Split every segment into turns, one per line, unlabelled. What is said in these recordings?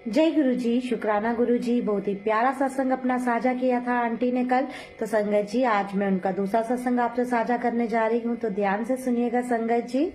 जय गुरु जी, शुक्राना गुरु जी। बहुत ही प्यारा सत्संग अपना साझा किया था आंटी ने कल। तो संगत जी, आज मैं उनका दूसरा सत्संग आपसे साझा करने जा रही हूँ, तो ध्यान से सुनिएगा संगत जी।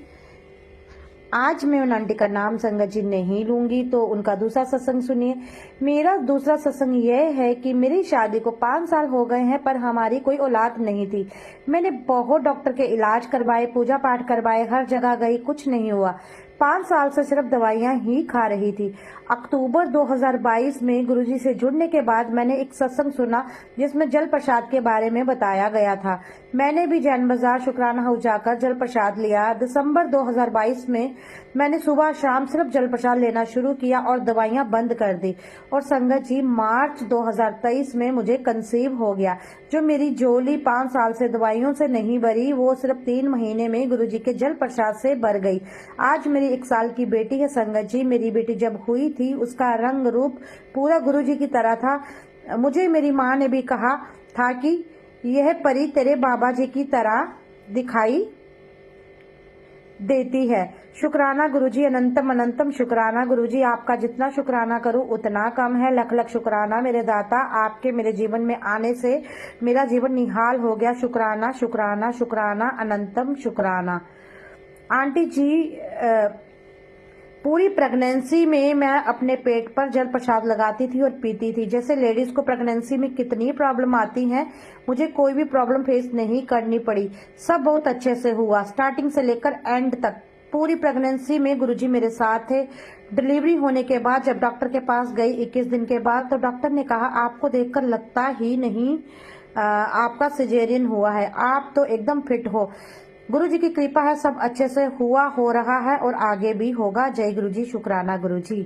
आज मैं उन आंटी का नाम संगत जी नहीं लूंगी, तो उनका दूसरा सत्संग सुनिए। मेरा दूसरा सत्संग यह है कि मेरी शादी को 5 साल हो गए हैं, पर हमारी कोई औलाद नहीं थी। मैंने बहुत डॉक्टर के इलाज करवाए, पूजा पाठ करवाए, हर जगह गई, कुछ नहीं हुआ। 5 साल से सिर्फ दवाइयां ही खा रही थी। अक्टूबर 2022 में गुरुजी से जुड़ने के बाद मैंने एक सत्संग सुना जिसमें जल प्रसाद के बारे में बताया गया था। मैंने भी जैन बाजार शुक्राना हाउस जाकर जल प्रसाद लिया। दिसंबर 2022 में मैंने सुबह शाम सिर्फ जल प्रसाद लेना शुरू किया और दवाइयां बंद कर दी। और संगत जी, मार्च 2023 में मुझे कंसीव हो गया। जो मेरी जोली 5 साल से दवाइयों से नहीं भरी, वो सिर्फ 3 महीने में गुरुजी के जल प्रसाद से भर गई। आज मेरी 1 साल की बेटी है संगत जी। मेरी बेटी जब हुई थी, उसका रंग रूप पूरा गुरुजी की तरह था। मुझे मेरी माँ ने भी कहा था कि यह परी तेरे बाबा जी की तरह दिखाई देती है। शुक्राना गुरुजी, अनंतम अनंतम शुक्राना गुरुजी। आपका जितना शुक्राना करूं उतना कम है। लख लख शुक्राना मेरे दाता, आपके मेरे जीवन में आने से मेरा जीवन निहाल हो गया। शुक्राना शुक्राना शुक्राना, अनंतम शुक्राना। आंटी जी, पूरी प्रेगनेंसी में मैं अपने पेट पर जल प्रसाद लगाती थी और पीती थी। जैसे लेडीज को प्रेगनेंसी में कितनी प्रॉब्लम आती है, मुझे कोई भी प्रॉब्लम फेस नहीं करनी पड़ी। सब बहुत अच्छे से हुआ, स्टार्टिंग से लेकर एंड तक। पूरी प्रेगनेंसी में गुरुजी मेरे साथ थे। डिलीवरी होने के बाद जब डॉक्टर के पास गई 21 दिन के बाद, तो डॉक्टर ने कहा आपको देखकर लगता ही नहीं आपका सिजेरियन हुआ है, आप तो एकदम फिट हो। गुरु जी की कृपा है, सब अच्छे से हुआ, हो रहा है और आगे भी होगा। जय गुरु जी, शुक्राना गुरु जी।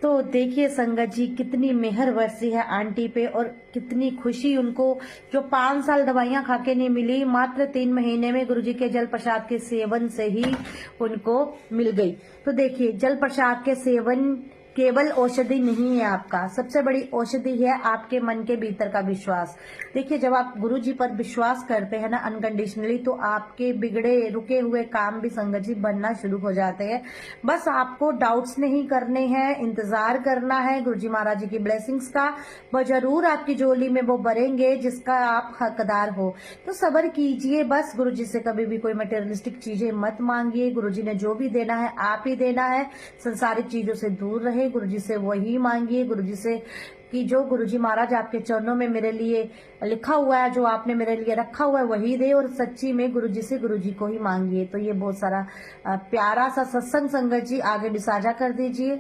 तो देखिए संगत जी, कितनी मेहर बरसी है आंटी पे और कितनी खुशी उनको, जो 5 साल दवाइयां खा के नहीं मिली, मात्र 3 महीने में गुरुजी के जल प्रसाद के सेवन से ही उनको मिल गई। तो देखिए, जल प्रसाद के सेवन केवल औषधि नहीं है, आपका सबसे बड़ी औषधि है आपके मन के भीतर का विश्वास। देखिए, जब आप गुरु जी पर विश्वास करते हैं ना अनकंडीशनली, तो आपके बिगड़े रुके हुए काम भी संगत जी बनना शुरू हो जाते हैं। बस आपको डाउट्स नहीं करने हैं, इंतजार करना है गुरु जी महाराज जी की ब्लेसिंग्स का। वो जरूर आपकी झोली में वो भरेंगे जिसका आप हकदार हो। तो सब्र कीजिए बस। गुरु जी से कभी भी कोई मटेरियलिस्टिक चीजें मत मांगिए। गुरु जी ने जो भी देना है आप ही देना है। संसारिक चीजों से दूर रहे, गुरुजी से वही मांगिए। गुरुजी से कि जो गुरुजी महाराज आपके चरणों में मेरे लिए लिखा हुआ है, जो आपने मेरे लिए रखा हुआ है, वही दे। और सच्ची में गुरुजी से गुरुजी को ही मांगिए। तो ये बहुत सारा प्यारा सा सत्संग संगत जी आगे भी साझा कर दीजिए।